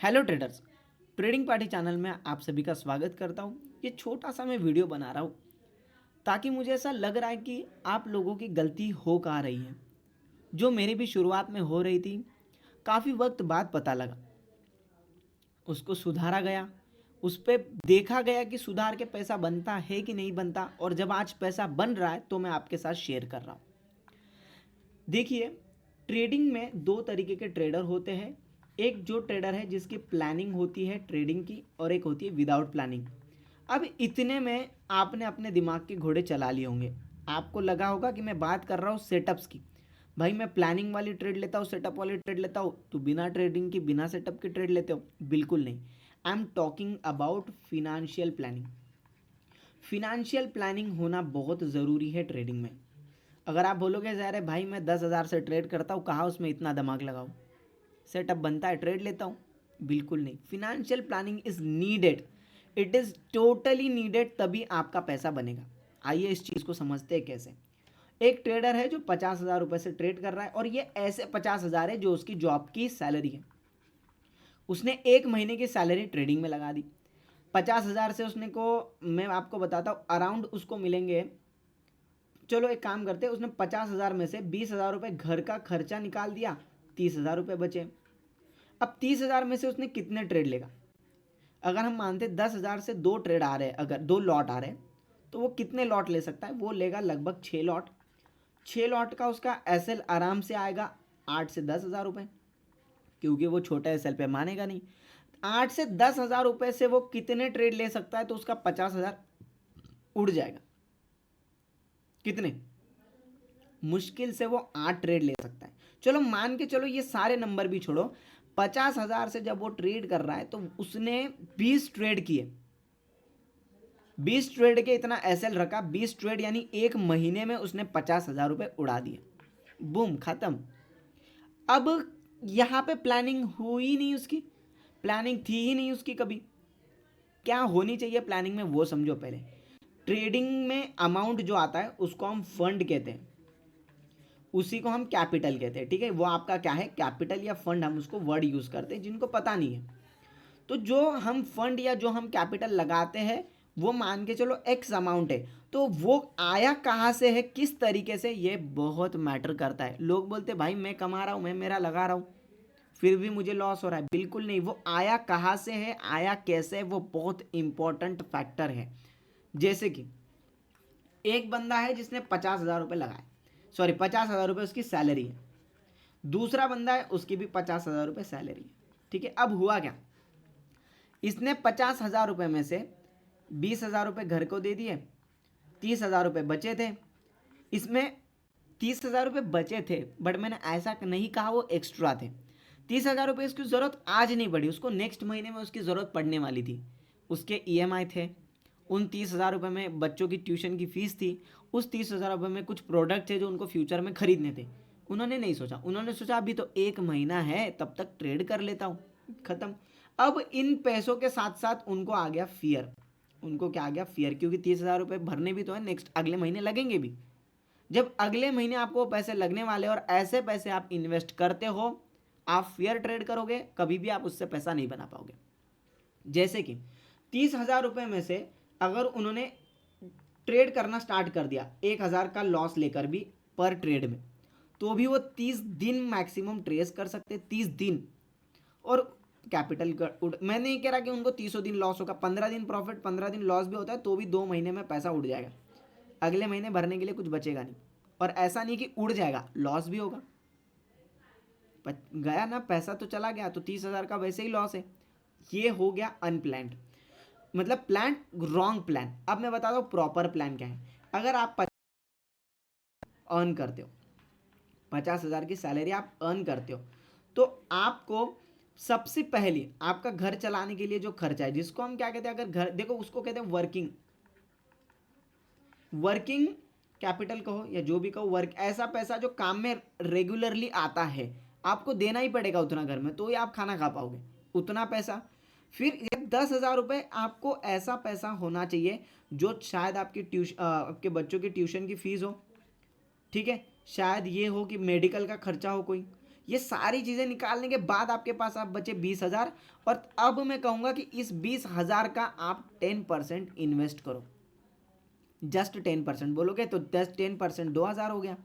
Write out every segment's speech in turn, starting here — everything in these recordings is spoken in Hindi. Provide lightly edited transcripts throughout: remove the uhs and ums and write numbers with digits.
Hello traders. Trading party channel में आप सभी का स्वागत करता हूँ। ये छोटा सा मैं वीडियो बना रहा हूँ ताकि मुझे ऐसा लग रहा है कि आप लोगों की गलती हो कहाँ रही है, जो मेरी भी शुरुआत में हो रही थी। काफ़ी वक्त बाद पता लगा, उसको सुधारा गया, उस पर देखा गया कि सुधार के पैसा बनता है कि नहीं बनता, और जब आज पैसा बन रहा है तो मैं आपके साथ शेयर कर रहा हूँ। देखिए, ट्रेडिंग में दो तरीके के ट्रेडर होते हैं। एक जो ट्रेडर है जिसकी प्लानिंग होती है ट्रेडिंग की, और एक होती है विदाउट प्लानिंग। अब इतने में आपने अपने दिमाग के घोड़े चला लिए होंगे। आपको लगा होगा कि मैं बात कर रहा हूँ सेटअप्स की। भाई मैं प्लानिंग वाली ट्रेड लेता हूँ, सेटअप वाली ट्रेड लेता हूँ, तो बिना ट्रेडिंग की बिना सेटअप की ट्रेड लेते हो? बिल्कुल नहीं। I am talking about financial planning. Financial planning होना बहुत ज़रूरी है ट्रेडिंग में। अगर आप बोलोगे ज़ाहिर है भाई मैं 10,000 से ट्रेड करता हूँ, कहाँ उसमें इतना दिमाग लगाऊँ, सेटअप बनता है ट्रेड लेता हूँ? बिल्कुल नहीं। Financial planning is needed, it is totally needed, तभी आपका पैसा बनेगा। आइए इस चीज़ को समझते हैं कैसे। एक ट्रेडर है जो 50,000 रुपये से ट्रेड कर रहा है, और ये ऐसे 50,000 है जो उसकी जॉब की सैलरी है। उसने एक महीने की सैलरी ट्रेडिंग में लगा दी। 50,000 से उसने को, मैं आपको बताता हूँ, अराउंड उसको मिलेंगे, चलो एक काम करते हैं, उसने 50,000 में से 20,000 रुपये घर का खर्चा निकाल दिया, 30,000 रुपये बचे। अब 30,000 में से उसने कितने ट्रेड लेगा? अगर हम मानते 10,000 से दो ट्रेड आ रहे हैं, अगर दो लॉट आ रहे हैं, तो वो कितने लॉट ले सकता है? वो लेगा लगभग 6 लॉट। 6 लॉट का उसका एसएल आराम से आएगा 8 से 10,000 रुपये, क्योंकि वो छोटा एसएल पे मानेगा नहीं। 8 से 10,000 रुपये से वो कितने ट्रेड ले सकता है? तो उसका 50,000 उड़ जाएगा। कितने? मुश्किल से वो 8 ट्रेड ले सकता है। चलो मान के चलो, ये सारे नंबर भी छोड़ो, 50,000 से जब वो ट्रेड कर रहा है तो उसने 20 ट्रेड किए। 20 ट्रेड के इतना एसएल रखा, 20 ट्रेड यानी एक महीने में उसने 50,000 रुपये उड़ा दिए। बूम, खत्म। अब यहाँ पे प्लानिंग हुई नहीं उसकी, प्लानिंग थी ही नहीं उसकी कभी। क्या होनी चाहिए प्लानिंग में वो समझो पहले। ट्रेडिंग में अमाउंट जो आता है उसको हम फंड कहते हैं, उसी को हम कैपिटल कहते हैं। ठीक है, वो आपका क्या है, कैपिटल या फंड, हम उसको वर्ड यूज़ करते हैं जिनको पता नहीं है। तो जो हम फंड या जो हम कैपिटल लगाते हैं, वो मान के चलो एक्स अमाउंट है, तो वो आया कहाँ से है, किस तरीके से, ये बहुत मैटर करता है। लोग बोलते भाई मैं कमा रहा हूँ, मैं मेरा लगा रहा हूँ, फिर भी मुझे लॉस हो रहा है। बिल्कुल नहीं। वो आया कहाँ से है, आया कैसे है, वो बहुत इंपॉर्टेंट फैक्टर है। जैसे कि एक बंदा है जिसने 50,000 रुपये लगाए, सॉरी 50,000 रुपये उसकी सैलरी है। दूसरा बंदा है, उसकी भी 50,000 रुपये सैलरी है। ठीक है, अब हुआ क्या, इसने 50,000 रुपये में से 20,000 रुपये घर को दे दिए, 30,000 रुपये बचे थे। इसमें 30,000 रुपये बचे थे, बट मैंने ऐसा नहीं कहा वो एक्स्ट्रा थे। 30,000 रुपये उसकी ज़रूरत आज नहीं पड़ी, उसको नेक्स्ट महीने में उसकी ज़रूरत पड़ने वाली थी। उसके ईएमआई थे, उन 30,000 रुपये में बच्चों की ट्यूशन की फ़ीस थी, उस 30,000 रुपये में कुछ प्रोडक्ट थे जो उनको फ्यूचर में ख़रीदने थे। उन्होंने नहीं सोचा, उन्होंने सोचा अभी तो एक महीना है, तब तक ट्रेड कर लेता हूँ, ख़त्म। अब इन पैसों के साथ साथ उनको आ गया फियर। उनको क्या आ गया, फियर, क्योंकि 30,000 रुपये भरने भी तो है, नेक्स्ट अगले महीने लगेंगे भी। जब अगले महीने आपको पैसे लगने वाले और ऐसे पैसे आप इन्वेस्ट करते हो, आप फेयर ट्रेड करोगे, कभी भी आप उससे पैसा नहीं बना पाओगे। जैसे कि 30,000 रुपये में से अगर उन्होंने ट्रेड करना स्टार्ट कर दिया 1,000 का लॉस लेकर भी पर ट्रेड में, तो भी वो 30 दिन मैक्सिमम ट्रेस कर सकते, 30 दिन। और कैपिटल मैं नहीं कह रहा कि उनको 30 दिन लॉस होगा, 15 दिन प्रॉफिट 15 दिन लॉस भी होता है, तो भी 2 महीने में पैसा उड़ जाएगा। अगले महीने भरने के लिए कुछ बचेगा नहीं। और ऐसा नहीं कि उड़ जाएगा, लॉस भी होगा। गया ना, पैसा तो चला गया, तो 30,000 का वैसे ही लॉस है। ये हो गया अनप्लान्ड, मतलब प्लान, रॉन्ग प्लान। अब मैं बताता हूँ प्रॉपर प्लान क्या है। अगर आप अर्न करते हो, 50,000 की सैलरी आप अर्न करते हो, तो आपको सबसे पहले आपका घर चलाने के लिए जो खर्चा है, जिसको हम क्या कहते हैं, अगर घर देखो उसको कहते हैं वर्किंग कैपिटल कहो या जो भी कहो, वर्क, ऐसा पैसा जो काम में रेगुलरली आता है, आपको देना ही पड़ेगा उतना घर में, तो ही आप खाना खा पाओगे, उतना पैसा। फिर 10,000 रुपये आपको ऐसा पैसा होना चाहिए जो शायद आपकी आपके बच्चों की ट्यूशन की फीस हो, ठीक है, शायद ये हो कि मेडिकल का खर्चा हो कोई, ये सारी चीज़ें निकालने के बाद आपके पास आप बचे 20,000। और अब मैं कहूँगा कि इस 20,000 का आप 10% इन्वेस्ट करो। जस्ट 10% बोलोगे तो 10% 2,000 हो गया।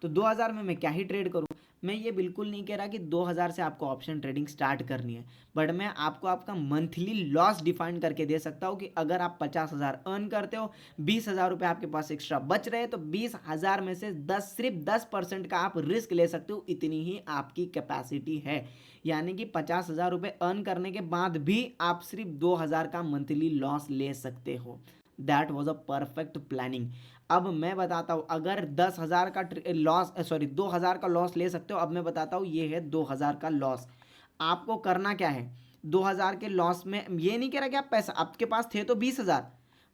तो 2,000 में मैं क्या ही ट्रेड करूँ। मैं ये बिल्कुल नहीं कह रहा कि 2,000 से आपको ऑप्शन ट्रेडिंग स्टार्ट करनी है, बट मैं आपको आपका मंथली लॉस डिफाइन करके दे सकता हूँ कि अगर आप 50,000 अर्न करते हो, 20,000 रुपये आपके पास एक्स्ट्रा बच रहे, तो 20,000 में से सिर्फ 10% का आप रिस्क ले सकते हो। इतनी ही आपकी कैपेसिटी है। यानी कि 50,000 रुपये अर्न करने के बाद भी आप सिर्फ 2,000 का मंथली लॉस ले सकते हो। That was a perfect planning. अब मैं बताता हूँ, अगर 10,000 का लॉस 2,000 का लॉस ले सकते हो। अब मैं बताता हूँ, ये है 2,000 का लॉस। आपको करना क्या है 2,000 के लॉस में। ये नहीं कह रहा कि आप पैसा आपके पास थे तो 20,000,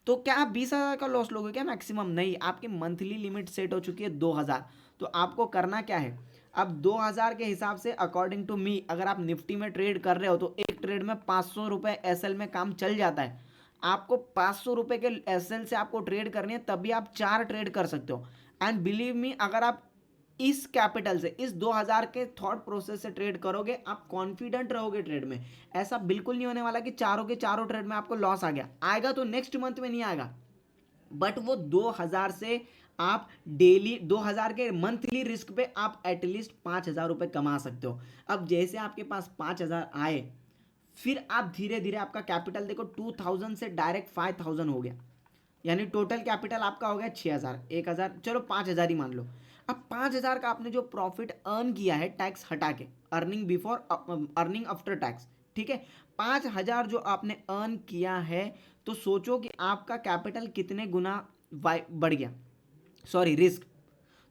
तो क्या आप 20,000 का लॉस लोगे क्या मैक्सिमम? नहीं, आपकी मंथली लिमिट सेट हो चुकी है 2,000। तो आपको करना क्या है, अब 2,000 के हिसाब से अकॉर्डिंग टू मी, अगर आप निफ्टी में ट्रेड कर रहे हो तो एक ट्रेड में 500 रुपये एसएल में काम चल जाता है। आपको 500 रुपये के एसएल से आपको ट्रेड करनी है, तभी आप 4 ट्रेड कर सकते हो। एंड बिलीव मी, अगर आप इस कैपिटल से, इस 2,000 के थॉट प्रोसेस से ट्रेड करोगे, आप कॉन्फिडेंट रहोगे ट्रेड में। ऐसा बिल्कुल नहीं होने वाला कि चारों के चारों ट्रेड में आपको लॉस आ गया। आएगा तो नेक्स्ट मंथ में नहीं आएगा, बट वो 2,000 से आप डेली 2,000 के मंथली रिस्क पे आप एटलीस्ट 5,000 रुपये कमा सकते हो। अब जैसे आपके पास 5,000 आए, फिर आप धीरे धीरे आपका कैपिटल देखो 2,000 से डायरेक्ट 5,000 हो गया, यानी टोटल कैपिटल आपका हो गया 6,000, 1,000, चलो 5,000 ही मान लो। अब 5,000 का आपने जो प्रॉफिट अर्न किया है टैक्स हटा के, earning before earning after tax, ठीक है, 5,000 जो आपने अर्न किया है, तो सोचो कि आपका कैपिटल कितने गुना बढ़ गया, सॉरी रिस्क।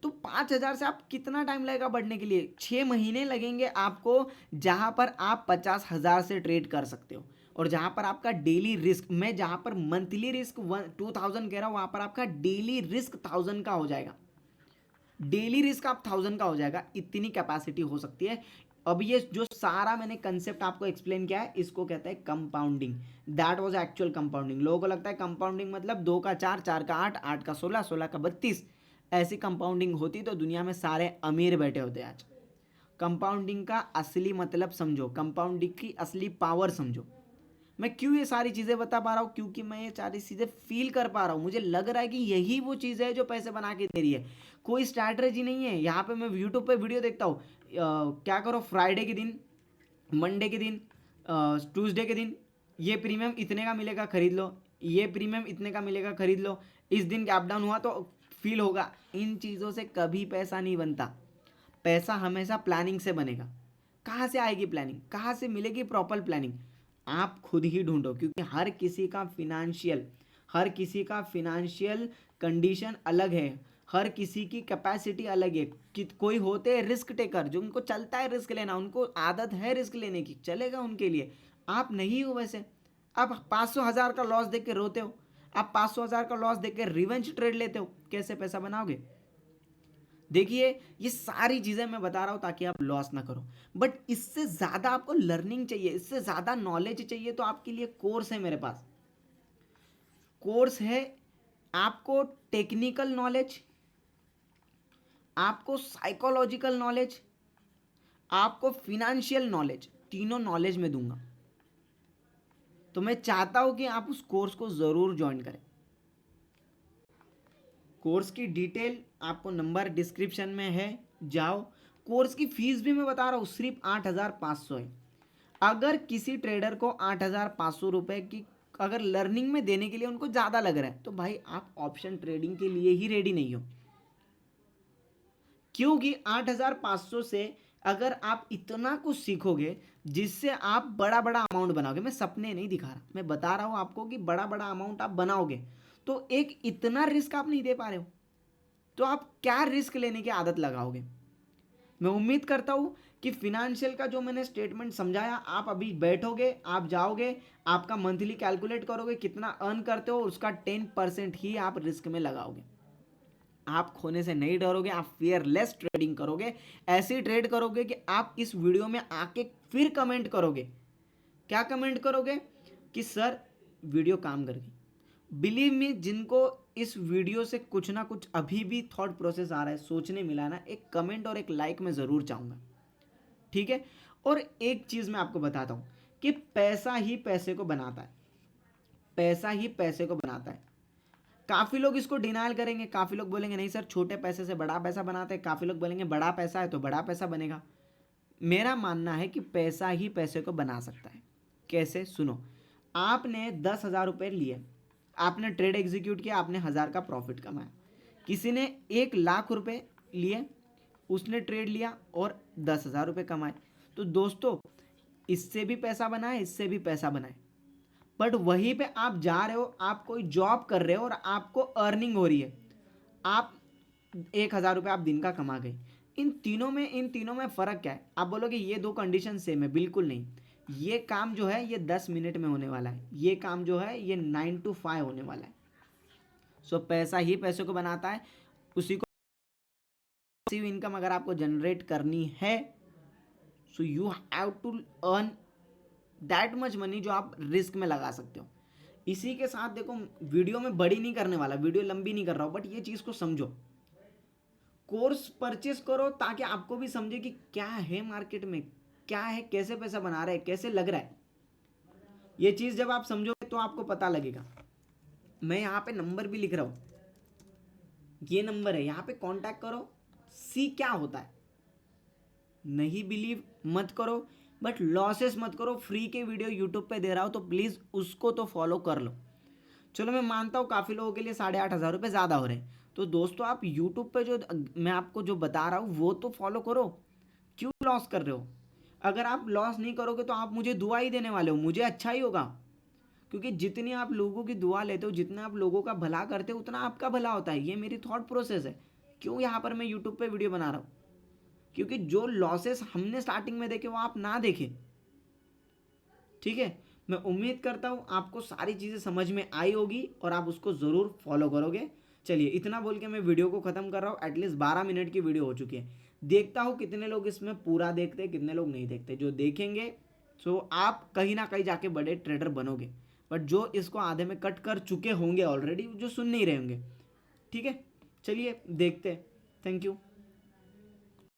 तो 5,000 से आप कितना टाइम लगेगा बढ़ने के लिए? 6 महीने लगेंगे आपको, जहां पर आप 50,000 से ट्रेड कर सकते हो। और जहां पर आपका डेली रिस्क, मैं जहां पर मंथली रिस्क 2,000 कह रहा हूं, वहां पर आपका डेली रिस्क 1,000 का हो जाएगा। डेली रिस्क आप 1,000 का हो जाएगा। इतनी कैपेसिटी हो सकती है। अब ये जो सारा मैंने कंसेप्ट आपको एक्सप्लेन किया है, इसको कहते हैं compounding. That was actual compounding. लोगों को लगता है कंपाउंडिंग मतलब 2 का 4, 4 का 8, 8 का 16, 16 का 32। ऐसी कंपाउंडिंग होती तो दुनिया में सारे अमीर बैठे होते आज। कंपाउंडिंग का असली मतलब समझो, कंपाउंडिंग की असली पावर समझो। मैं क्यों ये सारी चीज़ें बता पा रहा हूँ? क्योंकि मैं ये सारी चीज़ें फील कर पा रहा हूँ। मुझे लग रहा है कि यही वो चीज़ है जो पैसे बना के दे रही है। कोई स्ट्रैटेजी नहीं है यहाँ पे। मैं यूट्यूब पे वीडियो देखता हूँ, क्या करो फ्राइडे के दिन, मंडे के दिन, ट्यूसडे के दिन, ये प्रीमियम इतने का मिलेगा खरीद लो, ये प्रीमियम इतने का मिलेगा खरीद लो, इस दिन गैप डाउन हुआ तो फील होगा। इन चीज़ों से कभी पैसा नहीं बनता। पैसा हमेशा प्लानिंग से बनेगा। कहाँ से आएगी प्लानिंग? कहाँ से मिलेगी प्रॉपर प्लानिंग? आप खुद ही ढूंढो, क्योंकि हर किसी का फिनेंशियल कंडीशन अलग है। हर किसी की कैपेसिटी अलग है। कि कोई होते हैं रिस्क टेकर, जो उनको चलता है रिस्क लेना, उनको आदत है रिस्क लेने की, चलेगा उनके लिए। आप नहीं हो वैसे। आप 500,000 का लॉस देख के रोते हो, आप 500,000 का लॉस देख के रिवेंज ट्रेड लेते हो, कैसे पैसा बनाओगे? देखिए, ये सारी चीज़ें मैं बता रहा हूँ ताकि आप लॉस ना करो। बट इससे ज़्यादा आपको लर्निंग चाहिए, इससे ज़्यादा नॉलेज चाहिए, तो आपके लिए कोर्स है मेरे पास। कोर्स है आपको टेक्निकल नॉलेज, आपको साइकोलॉजिकल नॉलेज, आपको फिनेंशियल नॉलेज, तीनों नॉलेज में दूंगा। तो मैं चाहता हूं कि आप उस कोर्स को ज़रूर ज्वाइन करें। कोर्स की डिटेल आपको नंबर डिस्क्रिप्शन में है, जाओ। कोर्स की फीस भी मैं बता रहा हूँ, सिर्फ 8,500 है। अगर किसी ट्रेडर को 8,500 रुपये की अगर लर्निंग में देने के लिए उनको ज़्यादा लग रहा है, तो भाई आप ऑप्शन ट्रेडिंग के लिए ही रेडी नहीं हो। क्योंकि 8,500 से अगर आप इतना कुछ सीखोगे जिससे आप बड़ा बड़ा अमाउंट बनाओगे, मैं सपने नहीं दिखा रहा, मैं बता रहा हूँ आपको कि बड़ा बड़ा अमाउंट आप बनाओगे, तो एक इतना रिस्क आप नहीं दे पा रहे हो, तो आप क्या रिस्क लेने की आदत लगाओगे? मैं उम्मीद करता हूँ कि फिनेंशियल का जो मैंने स्टेटमेंट समझाया, आप अभी बैठोगे, आप जाओगे, आपका मंथली कैलकुलेट करोगे कितना अर्न करते हो, उसका 10% ही आप रिस्क में लगाओगे। आप खोने से नहीं डरोगे, आप फियरलेस ट्रेडिंग करोगे। ऐसी ट्रेड करोगे कि आप इस वीडियो में आके फिर कमेंट करोगे। क्या कमेंट करोगे? कि सर वीडियो काम कर गई। बिलीव मी, जिनको इस वीडियो से कुछ ना कुछ अभी भी थॉट प्रोसेस आ रहा है, सोचने मिला ना, एक कमेंट और एक लाइक मैं ज़रूर चाहूँगा। ठीक है। और एक चीज़ मैं आपको बताता हूँ कि पैसा ही पैसे को बनाता है, पैसा ही पैसे को बनाता है। काफ़ी लोग इसको डिनायल करेंगे, काफ़ी लोग बोलेंगे नहीं सर छोटे पैसे से बड़ा पैसा बनाते हैं, काफ़ी लोग बोलेंगे बड़ा पैसा है तो बड़ा पैसा बनेगा। मेरा मानना है कि पैसा ही पैसे को बना सकता है। कैसे? सुनो, आपने 10,000 रुपये लिए, आपने ट्रेड एग्जीक्यूट किया, आपने 1,000 का प्रॉफिट कमाया। किसी ने 1,00,000 रुपये लिए, उसने ट्रेड लिया और 10,000 रुपये कमाए। तो दोस्तों इससे भी पैसा बनाए, इससे भी पैसा बनाए, बट वहीं पे आप जा रहे हो, आप कोई जॉब कर रहे हो और आपको अर्निंग हो रही है, आप 1,000 रुपये आप दिन का कमा गए। इन तीनों में फ़र्क क्या है? आप बोलोगे ये दो कंडीशन सेम है, बिल्कुल नहीं। ये काम जो है ये 10 मिनट में होने वाला है, ये काम जो है ये 9 to 5 होने वाला है। सो पैसा ही पैसे को बनाता है। उसी को पैसिव इनकम अगर आपको जनरेट करनी है, so you have to earn that much money जो आप रिस्क में लगा सकते हो। इसी के साथ देखो, वीडियो में बड़ी नहीं करने वाला, वीडियो लंबी नहीं कर रहा हूँ, बट ये चीज़ को समझो। कोर्स परचेस करो ताकि आपको भी समझे कि क्या है मार्केट में, क्या है, कैसे पैसा बना रहा है, कैसे लग रहा है। ये चीज़ जब आप समझोगे तो आपको पता लगेगा। मैं यहाँ पे नंबर भी लिख रहा हूँ, ये नंबर है, यहाँ पे कांटेक्ट करो, सी क्या होता है। नहीं बिलीव मत करो, बट लॉसेस मत करो। फ्री के वीडियो यूट्यूब पे दे रहा हूँ तो प्लीज़ उसको तो फॉलो कर लो। चलो मैं मानता हूँ काफ़ी लोगों के लिए 8,500 रुपये ज़्यादा हो रहे हैं, तो दोस्तों आप यूट्यूब पे जो मैं आपको जो बता रहा हूँ वो तो फॉलो करो। क्यों लॉस कर रहे हो? अगर आप लॉस नहीं करोगे तो आप मुझे दुआ ही देने वाले हो, मुझे अच्छा ही होगा। क्योंकि जितनी आप लोगों की दुआ लेते हो, जितना आप लोगों का भला करते हो, उतना आपका भला होता है। ये मेरी थॉट प्रोसेस है। क्यों यहाँ पर मैं यूट्यूब पे वीडियो बना रहा हूँ? क्योंकि जो लॉसेस हमने स्टार्टिंग में देखे वो आप ना देखें। ठीक है, मैं उम्मीद करता हूँ आपको सारी चीज़ें समझ में आई होगी और आप उसको ज़रूर फॉलो करोगे। चलिए इतना बोल के मैं वीडियो को ख़त्म कर रहा हूँ। एटलीस्ट 12 मिनट की वीडियो हो चुकी है। देखता हूँ कितने लोग इसमें पूरा देखते हैं, कितने लोग नहीं देखते। जो देखेंगे सो आप कहीं ना कहीं जाके बड़े ट्रेडर बनोगे, बट जो इसको आधे में कट कर चुके होंगे ऑलरेडी, जो सुन नहीं रहे होंगे। ठीक है, चलिए देखते हैं। Thank you.